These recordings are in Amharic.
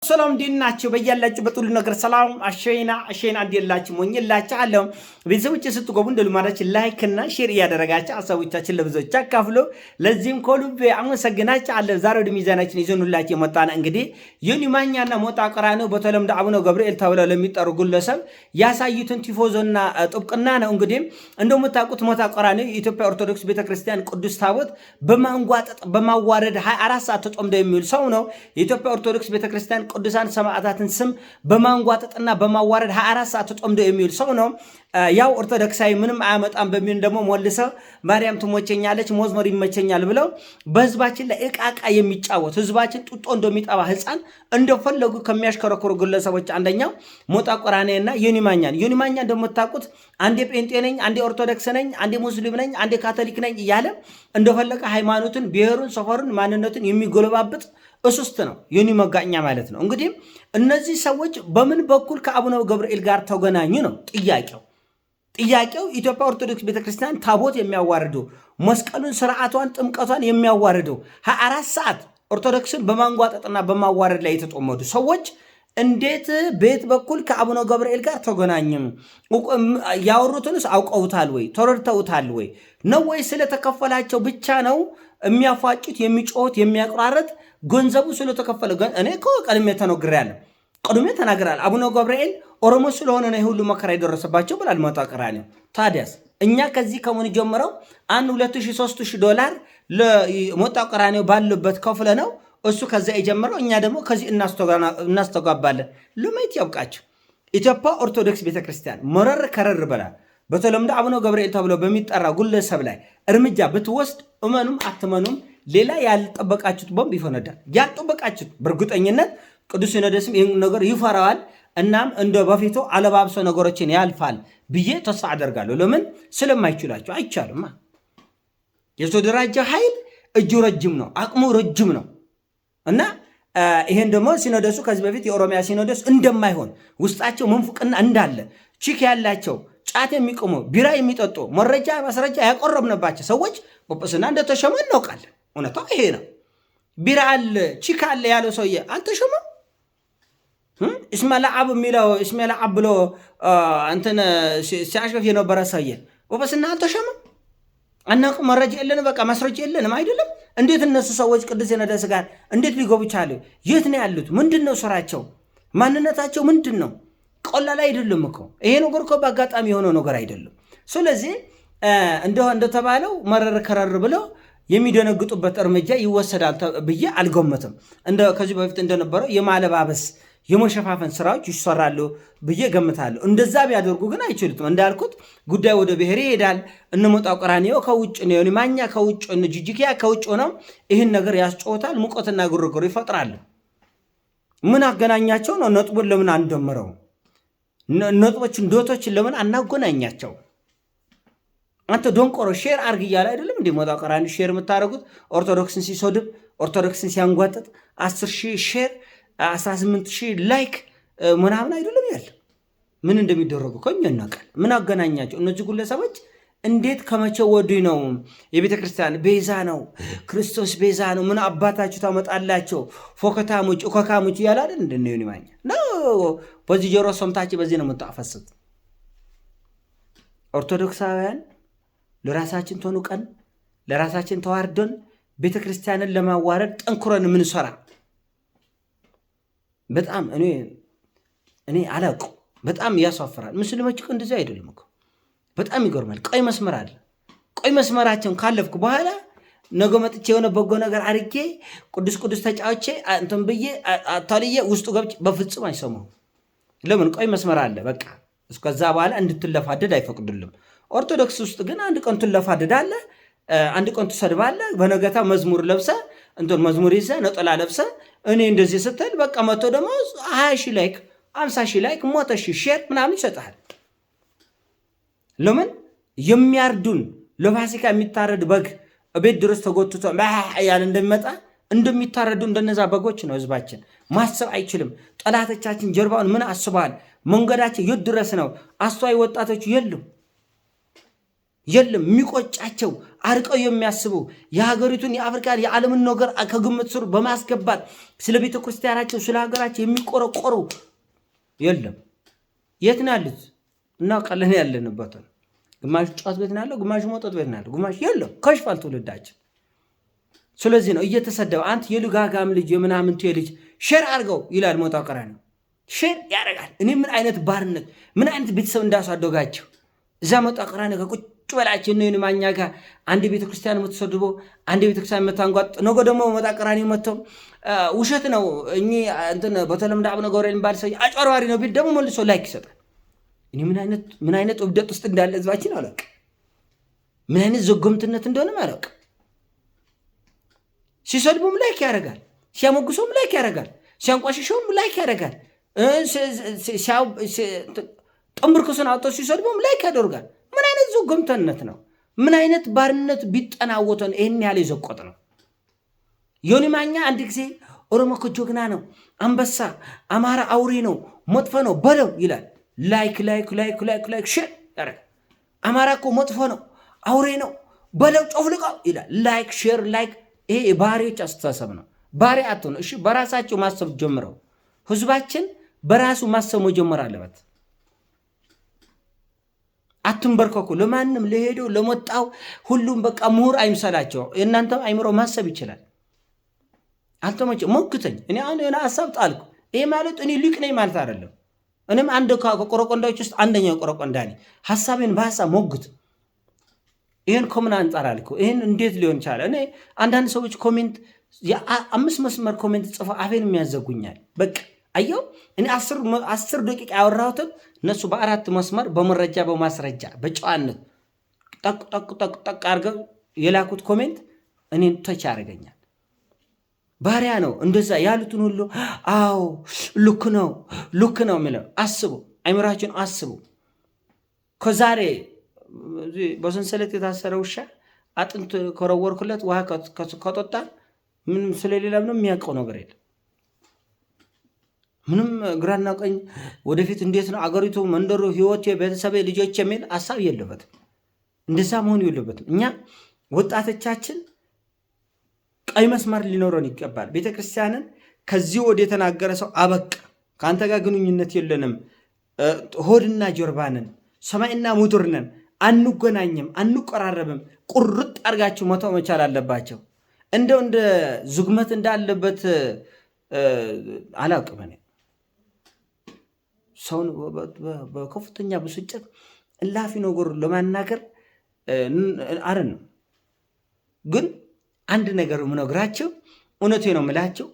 ሰላም ዲናችሁ በያላችሁ በጥሉ ነገር ሰላም አሸይና እንዲላችሁ ሞኝላችሁ አለው ቤተሰቦች ስትገቡ እንደልማዳችሁ ላይክ እና ሼር ያደረጋችሁ ሐሳቦቻችን ለብዙዎች አካፍሎ ለዚህም ኮሉብ አመሰግናችሁ አለ። ዛሬ ወደ ሚዛናችን ይዘኑላችሁ የመጣና እንግዲህ ዮኒ ማኛና ሞጣ ቀራኒዮ በተለምዶ አቡነ ገብርኤል ተብለው ለሚጠሩ ግለሰብ ያሳዩትን ቲፎዞና ጥብቅና ነው። እንግዲህ እንደምታውቁት ሞጣ ቀራኒዮ የኢትዮጵያ ኦርቶዶክስ ቤተክርስቲያን ቅዱስ ታቦት በማንጓጠጥ በማዋረድ 24 ሰዓት ተጾምዶ የሚውል ሰው ነው። የኢትዮጵያ ኦርቶዶክስ ቤተክርስቲያን ቅዱሳን ሰማዕታትን ስም በማንጓጠጥና በማዋረድ 24 ሰዓት ተጾምዶ የሚውል ሰው ነው። ያው ኦርቶዶክሳዊ ምንም አያመጣም በሚል ደግሞ ሞልሰው ማርያም ትሞቸኛለች መዝሙር ይመቸኛል ብለው በህዝባችን ላይ እቃቃ የሚጫወት ህዝባችን ጡጦ እንደሚጠባ ህፃን እንደፈለጉ ከሚያሽከረክሩ ግለሰቦች አንደኛው ሞጣ ቀራኒዮና ዮኒ ማኛ ነው። ዮኒ ማኛ እንደምታውቁት አንዴ ጴንጤ ነኝ፣ አንዴ ኦርቶዶክስ ነኝ፣ አንዴ ሙስሊም ነኝ፣ አንዴ ካቶሊክ ነኝ እያለ እንደፈለገ ሃይማኖትን፣ ብሔሩን፣ ሰፈሩን፣ ማንነቱን የሚጎለባብጥ እሱስት ነው ዮኒ መጋኛ ማለት ነው። እንግዲህ እነዚህ ሰዎች በምን በኩል ከአቡነ ገብርኤል ጋር ተገናኙ ነው ጥያቄው። ኢትዮጵያ ኦርቶዶክስ ቤተክርስቲያን ታቦት የሚያዋርደው መስቀሉን፣ ስርዓቷን፣ ጥምቀቷን የሚያዋርደው 24 ሰዓት ኦርቶዶክስን በማንጓጠጥና በማዋረድ ላይ የተጠመዱ ሰዎች እንዴት ቤት በኩል ከአቡነ ገብርኤል ጋር ተገናኝም? ያወሩትንስ አውቀውታል ወይ ተረድተውታል ወይ ነው ወይ ስለተከፈላቸው ብቻ ነው የሚያፋጩት የሚጮሁት የሚያቆራረጥ ገንዘቡ ስለተከፈለ? እኔ እኮ ቀድሜ ተናግራለሁ። አቡነ ገብርኤል ኦሮሞ ስለሆነ ነው ሁሉ መከራ የደረሰባቸው ብላል ሞጣ ቀራኒዮ። ታዲያስ እኛ ከዚህ ከምን ጀምረው 1,000-3,000 ለሞጣ ቀራኒዮ ባሉበት ከፍለ ነው እሱ ከዛ የጀመረው፣ እኛ ደግሞ ከዚህ እናስተጋባለን። ለማየት ያብቃችሁ። ኢትዮጵያ ኦርቶዶክስ ቤተክርስቲያን መረር ከረር በላ በተለምዶ አቡነ ገብርኤል ተብሎ በሚጠራ ግለሰብ ላይ እርምጃ ብትወስድ እመኑም አትመኑም ሌላ ያልጠበቃችሁት ቦምብ ይፈነዳል። ያልጠበቃችሁት በእርግጠኝነት ቅዱስ ሲኖዶስም ይህን ነገር ይፈራዋል። እናም እንደ በፊቱ አለባብሶ ነገሮችን ያልፋል ብዬ ተስፋ አደርጋለሁ። ለምን ስለማይችላቸው አይቻልማ። የተደራጀ ኃይል እጁ ረጅም ነው፣ አቅሙ ረጅም ነው። እና ይሄን ደግሞ ሲኖዶሱ ከዚህ በፊት የኦሮሚያ ሲኖዶስ እንደማይሆን ውስጣቸው መንፉቅና እንዳለ ቺክ ያላቸው ጫት የሚቆሙ ቢራ የሚጠጡ መረጃ ማስረጃ ያቀረብንባቸው ሰዎች ጵጵስና እንደተሸመ እናውቃለን። እውነታው ይሄ ነው። ቢራ አለ ቺክ አለ ያለው ሰውዬ አልተሸመም። እስመላዓብ የሚለው እስመላዓብ ብሎ እንትን ሲያሸፍ የነበረ ሰውዬ ጵጵስና አልተሸመም። አናውቅም፣ መረጃ የለንም፣ በቃ ማስረጃ የለንም አይደለም። እንዴት እነሱ ሰዎች ቅዱስ ሲኖዶስ ጋር እንዴት ሊገቡ ቻሉ? የት ነው ያሉት? ምንድን ነው ስራቸው? ማንነታቸው ምንድን ነው? ቀላል አይደለም እኮ ይሄ ነገር እኮ በአጋጣሚ የሆነው ነገር አይደለም። ስለዚህ እንደተባለው መረር ከረር ብለው የሚደነግጡበት እርምጃ ይወሰዳል ብዬ አልገመትም። ከዚህ በፊት እንደነበረው የማለባበስ የመሸፋፈን ስራዎች ይሰራሉ ብዬ ገምታለሁ። እንደዛ ቢያደርጉ ግን አይችሉትም። እንዳልኩት ጉዳይ ወደ ብሔር ይሄዳል። እነ ሞጣ ቀራኒዮ ከውጭ ነው፣ ዮኒ ማኛ ከውጭ፣ እነ ጂጂኪያ ከውጭ ሆነው ይህን ነገር ያስጮታል፣ ሙቀትና ግርግር ይፈጥራሉ። ምን አገናኛቸው ነው? ነጥቡን ለምን አንደምረው? ነጥቦችን ዶቶችን ለምን አናጎናኛቸው? አንተ ዶንቆሮ ሼር አርግ እያለ አይደለም እንዴ ሞጣ ቀራኒዮ ሼር የምታደርጉት? ኦርቶዶክስን ሲሶድብ ኦርቶዶክስን ሲያንጓጥጥ 10,000 ሼር 18,000 ላይክ ምናምን አይደለም ያለ። ምን እንደሚደረጉ ከኛ እናውቃል። ምን አገናኛቸው? እነዚህ ግለሰቦች እንዴት ከመቼ ወዲህ ነው የቤተ ክርስቲያን ቤዛ ነው ክርስቶስ ቤዛ ነው ምን አባታችሁ ታመጣላቸው ፎከታሞች እኮካሞች እያለ አይደል እንደ ዮኒ ማኛ ነው። በዚህ ጆሮ ሰምታችሁ በዚህ ነው የምታፈሱት። ኦርቶዶክሳውያን ለራሳችን ተንቀን ለራሳችን ተዋርደን ቤተ ክርስቲያንን ለማዋረድ ጠንክረን የምንሰራ በጣም እኔ አላውቅም። በጣም ያሳፍራል። ሙስሊሞች እኮ እንደዚህ አይደለም እኮ። በጣም ይገርማል። ቀይ መስመር አለ። ቀይ መስመራቸውን ካለፍኩ በኋላ ነገ መጥቼ የሆነ በጎ ነገር አድርጌ ቅዱስ ተጫውቼ እንትን ብዬ አታልዬ ውስጡ ገብቼ በፍጹም አይሰማው። ለምን? ቀይ መስመር አለ። በቃ እስከዛ በኋላ እንድትለፋደድ አይፈቅዱልም። ኦርቶዶክስ ውስጥ ግን አንድ ቀን ትለፋደዳለ፣ አንድ ቀን ትሰድባለህ፣ በነገታ መዝሙር ለብሰ እንትን መዝሙር ይዘ ነጠላ ለብሰ እኔ እንደዚህ ስትል በቃ መጥቶ ደግሞ 20,000 ላይክ 50,000 ላይክ 100,000 ሼር ምናምን ይሰጣል። ለምን? የሚያርዱን ለፋሲካ የሚታረድ በግ ቤት ድረስ ተጎትቶ ያለ እንደሚመጣ እንደሚታረዱ እንደነዛ በጎች ነው ህዝባችን። ማሰብ አይችልም። ጠላቶቻችን ጀርባውን ምን አስበዋል? መንገዳቸው የት ድረስ ነው? አስተዋይ ወጣቶች የሉም። የለም። የሚቆጫቸው አርቀው የሚያስቡ የሀገሪቱን የአፍሪካን የዓለምን ነገር ከግምት ስር በማስገባት ስለ ቤተ ክርስቲያናቸው ስለ ሀገራቸው የሚቆረቆሩ የለም። የት ነው ያሉት? እናውቃለን ያለንበትን። ግማሹ ጫት ቤት ነው ያለው፣ ግማሹ መጠጥ ቤት ነው ያለው፣ ግማሹ የለም። ከሽፏል ትውልዳችን። ስለዚህ ነው እየተሰደበ አንተ የልጋጋም ልጅ የምናምን ልጅ ሼር አድርገው ይላል ሞጣ ቀራኒ። ሼር ያደርጋል። እኔ ምን አይነት ባርነት ምን አይነት ቤተሰብ እንዳሳደጋቸው እዛ ሞጣ ቀራኒ ከቁጭ በላቸው ነው የማኛ ጋር አንድ ቤተክርስቲያን የምትሰድቦ አንድ ቤተክርስቲያን የምታንጓጥ ነገ ደግሞ ሞጣ ቀራኒ መጥተው ውሸት ነው እኚ እንትን በተለምዶ አቡነ ገብርኤል ባል ሰው አጭበርባሪ ነው ቢል ደግሞ መልሶ ላይክ ይሰጣል። እኔ ምን አይነት እብደት ውስጥ እንዳለ ህዝባችን አላውቅ። ምን አይነት ዘጎምትነት እንደሆነ አላውቅ። ሲሰድቡም ላይክ ያደርጋል፣ ሲያሞግሱም ላይክ ያደርጋል፣ ሲያንቋሽሹም ላይክ ያደርጋል። ጥምር ክሱን አውጥቶ ሲሰድቡም ላይክ ያደርጋል። ምን አይነት ዘጎምትነት ነው? ምን አይነት ባርነት ቢጠናወተን ይህን ያህል የዘቆጥ ነው? ዮኒ ማኛ አንድ ጊዜ ኦሮሞ እኮ ጀግና ነው፣ አንበሳ፣ አማራ አውሬ ነው፣ መጥፎ ነው በለው ይላል። ላይክ ሼር ያደርጋል። አማራ እኮ መጥፎ ነው፣ አውሬ ነው በለው ጮፍልቀው ይላል። ላይክ ሼር ላይክ። ይሄ የባህሪዎች አስተሳሰብ ነው። ባህሪ አትሆነ። እሺ በራሳቸው ማሰብ ጀምረው። ህዝባችን በራሱ ማሰብ መጀመር አለበት። አትንበርከኩ። ለማንም ለሄደው ለመጣው ሁሉም በቃ ምሁር አይምሰላቸው። የእናንተም አይምሮ ማሰብ ይችላል። አልተመቸ ሞግተኝ። እኔ አሁን የሆነ ሀሳብ ጣልኩ። ይሄ ማለት እኔ ሊቅ ነኝ ማለት አይደለም። እኔም አንድ ከቆረቆንዳዎች ውስጥ አንደኛው ቆረቆንዳ ነኝ። ሀሳቤን በሀሳብ ሞግት። ይህን ከምን አንጻር አልኩ? ይህን እንዴት ሊሆን ቻለ? እኔ አንዳንድ ሰዎች ኮሜንት 5 መስመር ኮሜንት ጽፎ አፌን የሚያዘጉኛል። በቃ አየው እኔ 10 ደቂቃ ያወራሁትን እነሱ በ4 መስመር በመረጃ በማስረጃ በጨዋነት ጠቅ አድርገው የላኩት ኮሜንት እኔን ተች ያደርገኛል። ባሪያ ነው እንደዛ ያሉትን ሁሉ አዎ ልክ ነው የሚለው አስቡ። አይምራችን አስቡ። ከዛሬ በሰንሰለት የታሰረ ውሻ አጥንት ከረወርኩለት ውሃ ከጠጣ ምንም ስለሌላ ምንም የሚያውቀው ነገር የለም። ምንም ግራና ቀኝ ወደፊት እንዴት ነው አገሪቱ፣ መንደሩ፣ ህይወቴ፣ ቤተሰቤ፣ ልጆች የሚል ሀሳብ የለበትም። እንደዛ መሆን የለበትም። እኛ ወጣቶቻችን ቀይ መስመር ሊኖረን ይገባል። ቤተክርስቲያንን ከዚህ ወደ የተናገረ ሰው አበቃ፣ ከአንተ ጋር ግንኙነት የለንም፣ ሆድና ጀርባንን፣ ሰማይና ምድርንን፣ አንገናኝም፣ አንቆራረብም፣ ቁርጥ አድርጋችሁ መተው መቻል አለባቸው። እንደው እንደ ዝግመት እንዳለበት አላውቅም። እኔ ሰውን በከፍተኛ ብስጭት እላፊ ነገር ለማናገር አረን ነው። ግን አንድ ነገር ምነግራቸው እውነቴ ነው የምላቸው፣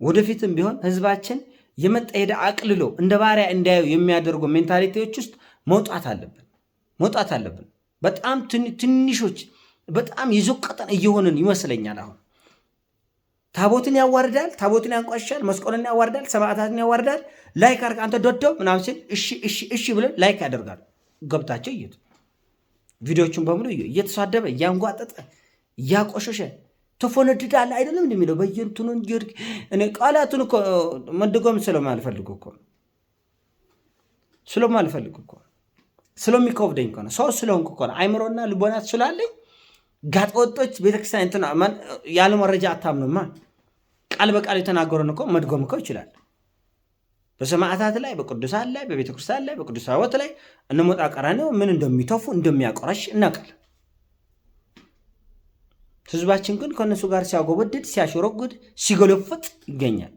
ወደፊትም ቢሆን ህዝባችን የመጣ ሄደ አቅልሎ እንደ ባሪያ እንዳዩ የሚያደርጉ ሜንታሊቲዎች ውስጥ መውጣት አለብን። በጣም ትንሾች በጣም የዘቀጠን እየሆንን ይመስለኛል። አሁን ታቦትን ያዋርዳል፣ ታቦትን ያንቋሻል፣ መስቀልን ያዋርዳል፣ ሰማዕታትን ያዋርዳል። ላይክ አድርግ አንተ ዶደው ምናምን ሲል እሺ ብለን ላይክ ያደርጋሉ። ገብታቸው እዩት። ቪዲዮቹን በሙሉ እየተሳደበ እያንጓጠጠ እያቆሸሸ ተፎነድዳለ አይደለም እንደሚለው በየንቱን እንዲርግ እኔ ቃላቱን እኮ መድጎም ስለማልፈልግ እኮ ስለሚከብደኝ እኮ ነው። ሰው ስለሆንኩ እኮ ነው። አይምሮና ልቦናት ስላለኝ ጋጠወጦች ቤተክርስቲያን እንትና ያለ መረጃ አታምኑማ። ቃል በቃል የተናገሩን እኮ መድጎም እኮ ይችላል። በሰማዕታት ላይ፣ በቅዱሳን ላይ፣ በቤተክርስቲያን ላይ፣ በቅዱስ ታቦት ላይ እነሞጣ ቀራንዮ ምን እንደሚተፉ እንደሚያቆራሽ እናውቃለን። ህዝባችን ግን ከእነሱ ጋር ሲያጎበድድ፣ ሲያሽረጉድ፣ ሲገለፍጥ ይገኛል።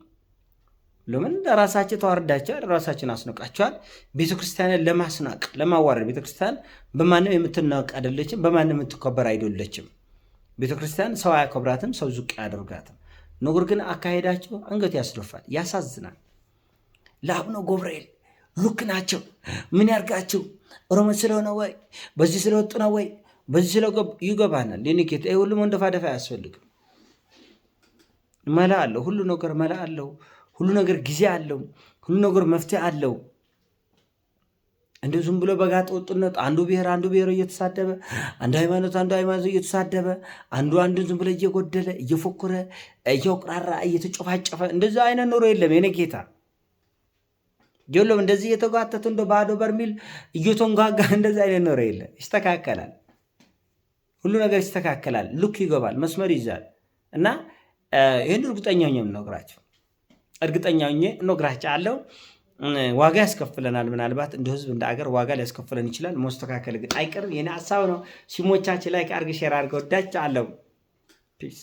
ለምን? ለራሳቸው ተዋርዳቸዋል፣ ራሳችን አስነቃቸዋል። ቤተክርስቲያንን ለማስናቅ ለማዋረድ። ቤተክርስቲያን በማንም የምትናቅ አይደለችም፣ በማንም የምትከበር አይደለችም። ቤተክርስቲያን ሰው አያከብራትም፣ ሰው ዝቅ አያደርጋትም። ነገር ግን አካሄዳቸው አንገት ያስደፋል፣ ያሳዝናል። ለአቡነ ገብርኤል ልክ ናቸው፣ ምን ያርጋቸው? ኦሮሞ ስለሆነ ወይ በዚህ ስለወጡ ነው ወይ በዚህ ስለገቡ ይገባናል። ሌኒኬት ሁሉ መንደፋደፋ አያስፈልግም። መላ አለው፣ ሁሉ ነገር መላ አለው። ሁሉ ነገር ጊዜ አለው። ሁሉ ነገር መፍትሄ አለው። እንደ ዝም ብሎ በጋጠ ወጥነት አንዱ ብሔር እየተሳደበ አንዱ ሃይማኖት እየተሳደበ አንዱን ዝም ብሎ እየጎደለ እየፎከረ እየቆራራ እየተጨፋጨፈ እንደዛ አይነት ኑሮ የለም። የኔ ጌታ ጆሎም እንደዚህ የተጓተቱ እንደ ባዶ በርሚል እየተንጓጋ እንደዚህ አይነት ኖረ የለ። ይስተካከላል፣ ሁሉ ነገር ይስተካከላል። ሉክ ይገባል፣ መስመር ይይዛል። እና ይህን እርግጠኛ ሆኜ የምነግራቸው እርግጠኛ ሆኜ እነግራቸው አለው። ዋጋ ያስከፍለናል። ምናልባት እንደ ህዝብ እንደ አገር ዋጋ ሊያስከፍለን ይችላል። መስተካከል ግን አይቀርም። የኔ ሀሳብ ነው። ሲሞቻችን ላይ አርግ ሼር አድርገው ወዳች አለው። ፒስ